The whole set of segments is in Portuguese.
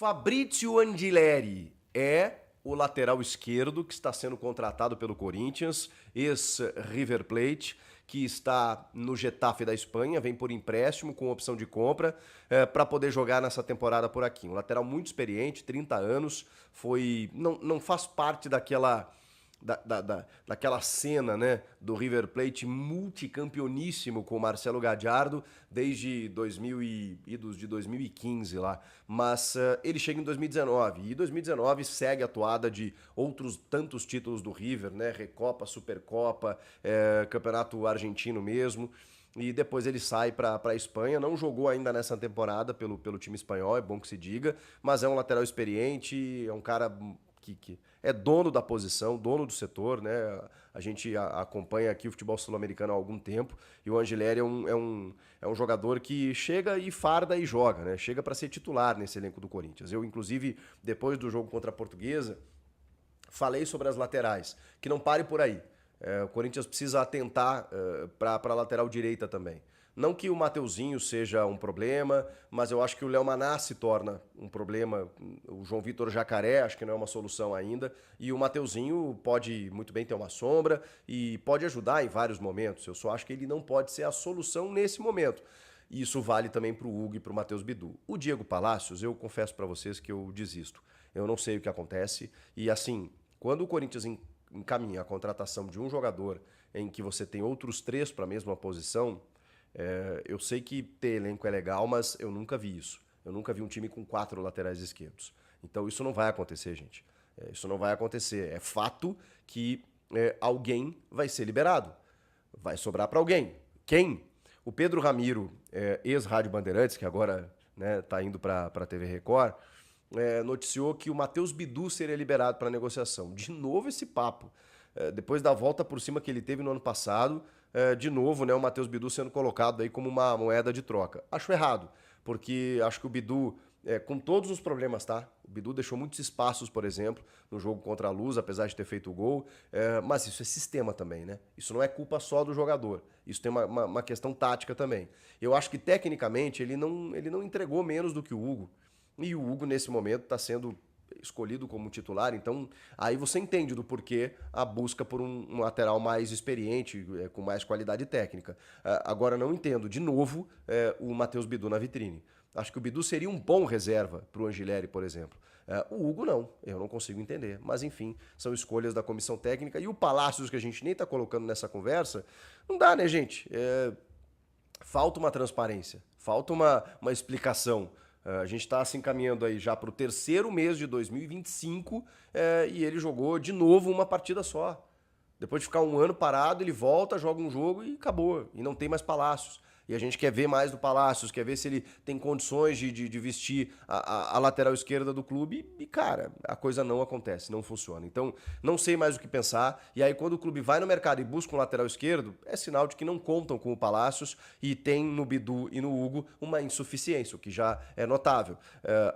Fabrício Angileri é o lateral esquerdo que está sendo contratado pelo Corinthians, ex-River Plate, que está no Getafe da Espanha, vem por empréstimo com opção de compra para poder jogar nessa temporada por aqui. Um lateral muito experiente, 30 anos, não faz parte daquela cena, né, do River Plate multicampeoníssimo com o Marcelo Gallardo desde 2015 lá, mas ele chega em 2019 e 2019 segue a toada de outros tantos títulos do River, né, Recopa, Supercopa, Campeonato Argentino mesmo. E depois ele sai para a Espanha, não jogou ainda nessa temporada pelo time espanhol, é bom que se diga, mas é um lateral experiente, é um cara que é dono da posição, dono do setor, né? A gente acompanha aqui o futebol sul-americano há algum tempo e o Angileri é um jogador que chega e farda e joga, né? Chega para ser titular nesse elenco do Corinthians. Eu, inclusive, depois do jogo contra a Portuguesa, falei sobre as laterais, que não pare por aí. O Corinthians precisa atentar para a lateral direita também. Não que o Mateuzinho seja um problema, mas eu acho que o Léo Maná se torna um problema. O João Vitor Jacaré acho que não é uma solução ainda. E o Mateuzinho pode muito bem ter uma sombra e pode ajudar em vários momentos. Eu só acho que ele não pode ser a solução nesse momento. E isso vale também para o Hugo e para o Matheus Bidu. O Diego Palacios, eu confesso para vocês que eu desisto. Eu não sei o que acontece. E assim, quando o Corinthians encaminha a contratação de um jogador em que você tem outros três para a mesma posição... eu sei que ter elenco é legal, mas eu nunca vi isso. Eu nunca vi um time com 4 laterais esquerdos. Então isso não vai acontecer, gente. Isso não vai acontecer. É fato que alguém vai ser liberado. Vai sobrar para alguém. Quem? O Pedro Ramiro, ex-Rádio Bandeirantes, que agora está indo para a TV Record, noticiou que o Matheus Bidu seria liberado para negociação. De novo esse papo. Depois da volta por cima que ele teve no ano passado, de novo, né, o Matheus Bidu sendo colocado aí como uma moeda de troca. Acho errado, porque acho que o Bidu, com todos os problemas, tá? O Bidu deixou muitos espaços, por exemplo, no jogo contra a Luz, apesar de ter feito o gol, mas isso é sistema também, né? Isso não é culpa só do jogador, isso tem uma questão tática também. Eu acho que, tecnicamente, ele não entregou menos do que o Hugo, e o Hugo, nesse momento, está sendo escolhido como titular, então aí você entende do porquê a busca por um lateral mais experiente, com mais qualidade técnica. Agora não entendo, de novo, o Matheus Bidu na vitrine. Acho que o Bidu seria um bom reserva para o Angileri, por exemplo. O Hugo não, eu não consigo entender. Mas enfim, são escolhas da comissão técnica. E o Palacios, que a gente nem está colocando nessa conversa, não dá, né, gente? Falta uma transparência, falta uma explicação. A gente está se encaminhando aí já para o 3º mês de 2025 e ele jogou de novo uma partida só. Depois de ficar um ano parado, ele volta, joga um jogo e acabou. E não tem mais Palacios. E a gente quer ver mais do Palacios, quer ver se ele tem condições de vestir a lateral esquerda do clube. E, cara, a coisa não acontece, não funciona. Então, não sei mais o que pensar. E aí, quando o clube vai no mercado e busca um lateral esquerdo, é sinal de que não contam com o Palacios e tem no Bidu e no Hugo uma insuficiência, o que já é notável.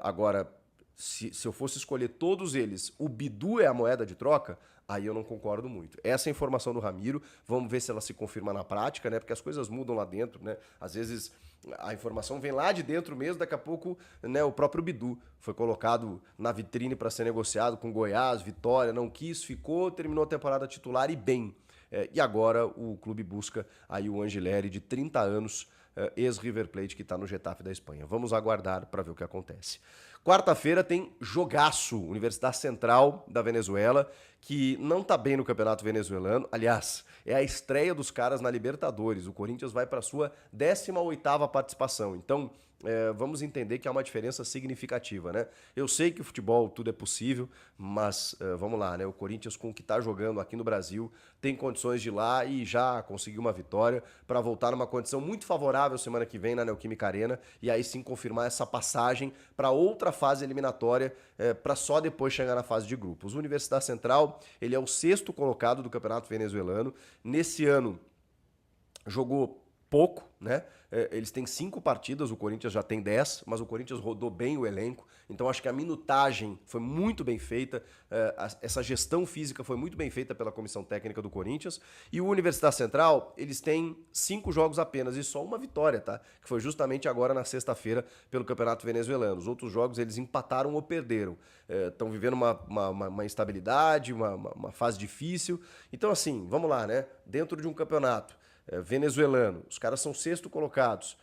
Agora, se eu fosse escolher todos eles, o Bidu é a moeda de troca, aí eu não concordo muito. Essa é a informação do Ramiro, vamos ver se ela se confirma na prática, né? Porque as coisas mudam lá dentro, né? Às vezes a informação vem lá de dentro mesmo, daqui a pouco, né, o próprio Bidu foi colocado na vitrine para ser negociado com Goiás, Vitória, não quis, ficou, terminou a temporada titular e bem. E agora o clube busca aí o Angileri, de 30 anos, ex-River Plate, que está no Getafe da Espanha. Vamos aguardar para ver o que acontece. Quarta-feira tem jogaço, Universidade Central da Venezuela, que não está bem no campeonato venezuelano. Aliás, é a estreia dos caras na Libertadores. O Corinthians vai para a sua 18ª participação. Então, vamos entender que há uma diferença significativa, né? Eu sei que o futebol tudo é possível, mas vamos lá, né? O Corinthians, com o que está jogando aqui no Brasil, tem condições de ir lá e já conseguir uma vitória para voltar numa condição muito favorável semana que vem na Neoquímica Arena e aí sim confirmar essa passagem para outra fase eliminatória, para só depois chegar na fase de grupos. O Universidade Central, ele é o 6º colocado do Campeonato Venezuelano. Nesse ano, jogou pouco, né? Eles têm 5 partidas, o Corinthians já tem 10, mas o Corinthians rodou bem o elenco, então acho que a minutagem foi muito bem feita, essa gestão física foi muito bem feita pela comissão técnica do Corinthians, e o Universidade Central, eles têm 5 jogos apenas e só uma vitória, tá? Que foi justamente agora na sexta-feira pelo Campeonato Venezuelano. Os outros jogos eles empataram ou perderam, estão vivendo uma instabilidade, uma fase difícil, então assim, vamos lá, né? Dentro de um campeonato venezuelano, os caras são sexto colocados,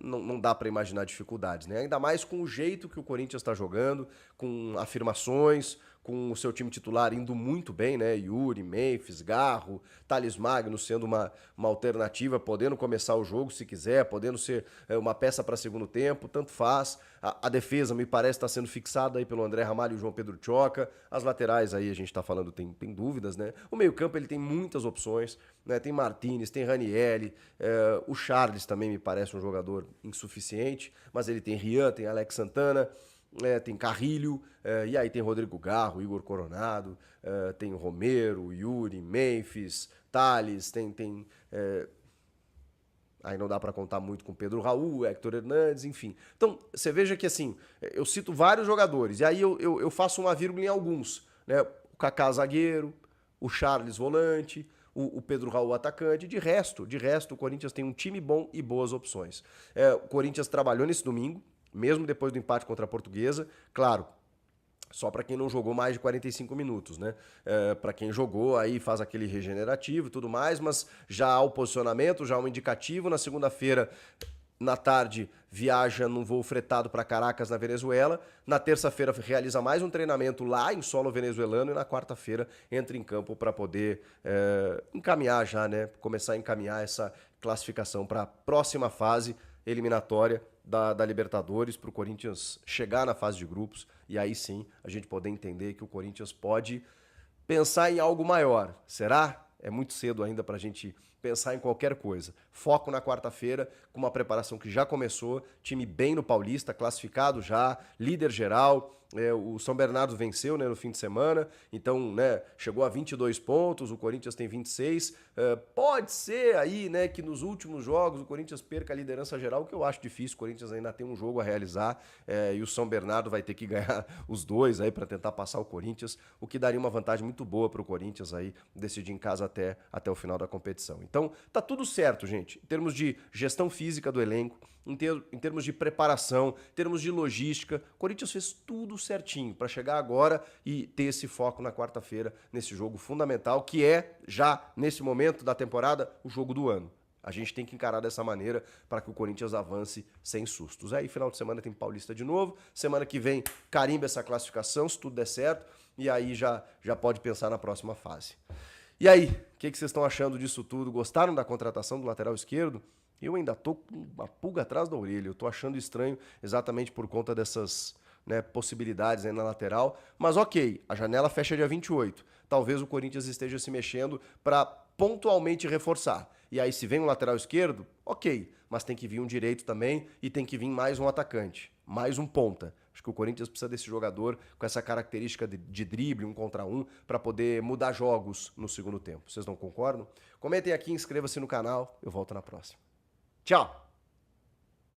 não dá para imaginar dificuldades, né? Ainda mais com o jeito que o Corinthians está jogando, com afirmações, com o seu time titular indo muito bem, né? Yuri, Memphis, Garro, Thales Magno sendo uma alternativa, podendo começar o jogo se quiser, podendo ser uma peça para segundo tempo, tanto faz. A defesa me parece estar sendo fixada aí pelo André Ramalho e o João Pedro Tchoca. As laterais aí a gente está falando, tem dúvidas, né? O meio-campo ele tem muitas opções, né? Tem Martinez, tem Ranieri, o Charles também me parece um jogador insuficiente, mas ele tem Rian, tem Alex Santana. Tem Carrilho, e aí tem Rodrigo Garro, Igor Coronado, tem Romero, Yuri, Memphis, Thales, aí não dá para contar muito com Pedro Raul, Héctor Hernandes, enfim. Então, você veja que assim, eu cito vários jogadores, e aí eu faço uma vírgula em alguns, né? O Kaká zagueiro, o Charles volante, o Pedro Raul atacante, de resto, o Corinthians tem um time bom e boas opções. O Corinthians trabalhou nesse domingo, mesmo depois do empate contra a Portuguesa, claro, só para quem não jogou mais de 45 minutos, né? Para quem jogou, aí faz aquele regenerativo e tudo mais, mas já há o posicionamento, já há um indicativo. Na segunda-feira, na tarde, viaja num voo fretado para Caracas, na Venezuela. Na terça-feira, realiza mais um treinamento lá em solo venezuelano e na quarta-feira entra em campo para poder encaminhar já, né? Começar a encaminhar essa classificação para a próxima fase eliminatória da Libertadores, para o Corinthians chegar na fase de grupos e aí sim a gente poder entender que o Corinthians pode pensar em algo maior. Será? É muito cedo ainda para a gente pensar em qualquer coisa. Foco na quarta-feira, com uma preparação que já começou, time bem no Paulista, classificado já, líder geral. O São Bernardo venceu, né, no fim de semana, então, né, chegou a 22 pontos, o Corinthians tem 26. Pode ser aí, né, que nos últimos jogos o Corinthians perca a liderança geral, que eu acho difícil. O Corinthians ainda tem um jogo a realizar, e o São Bernardo vai ter que ganhar os dois aí para tentar passar o Corinthians, o que daria uma vantagem muito boa para o Corinthians aí decidir em casa até o final da competição. Então, tá tudo certo, gente, em termos de gestão física do elenco, em termos de preparação, em termos de logística. O Corinthians fez tudo certinho para chegar agora e ter esse foco na quarta-feira, nesse jogo fundamental, que é, já nesse momento da temporada, o jogo do ano. A gente tem que encarar dessa maneira para que o Corinthians avance sem sustos. Aí, final de semana tem Paulista de novo, semana que vem carimba essa classificação, se tudo der certo, e aí já pode pensar na próxima fase. E aí, o que vocês estão achando disso tudo? Gostaram da contratação do lateral esquerdo? Eu ainda tô com uma pulga atrás da orelha, eu tô achando estranho exatamente por conta dessas, né, possibilidades aí na lateral, mas ok, a janela fecha dia 28, talvez o Corinthians esteja se mexendo para pontualmente reforçar, e aí se vem um lateral esquerdo, ok, mas tem que vir um direito também e tem que vir mais um atacante, mais um ponta. Acho que o Corinthians precisa desse jogador com essa característica de drible, 1 contra 1, para poder mudar jogos no segundo tempo. Vocês não concordam? Comentem aqui, inscreva-se no canal, eu volto na próxima. Tchau!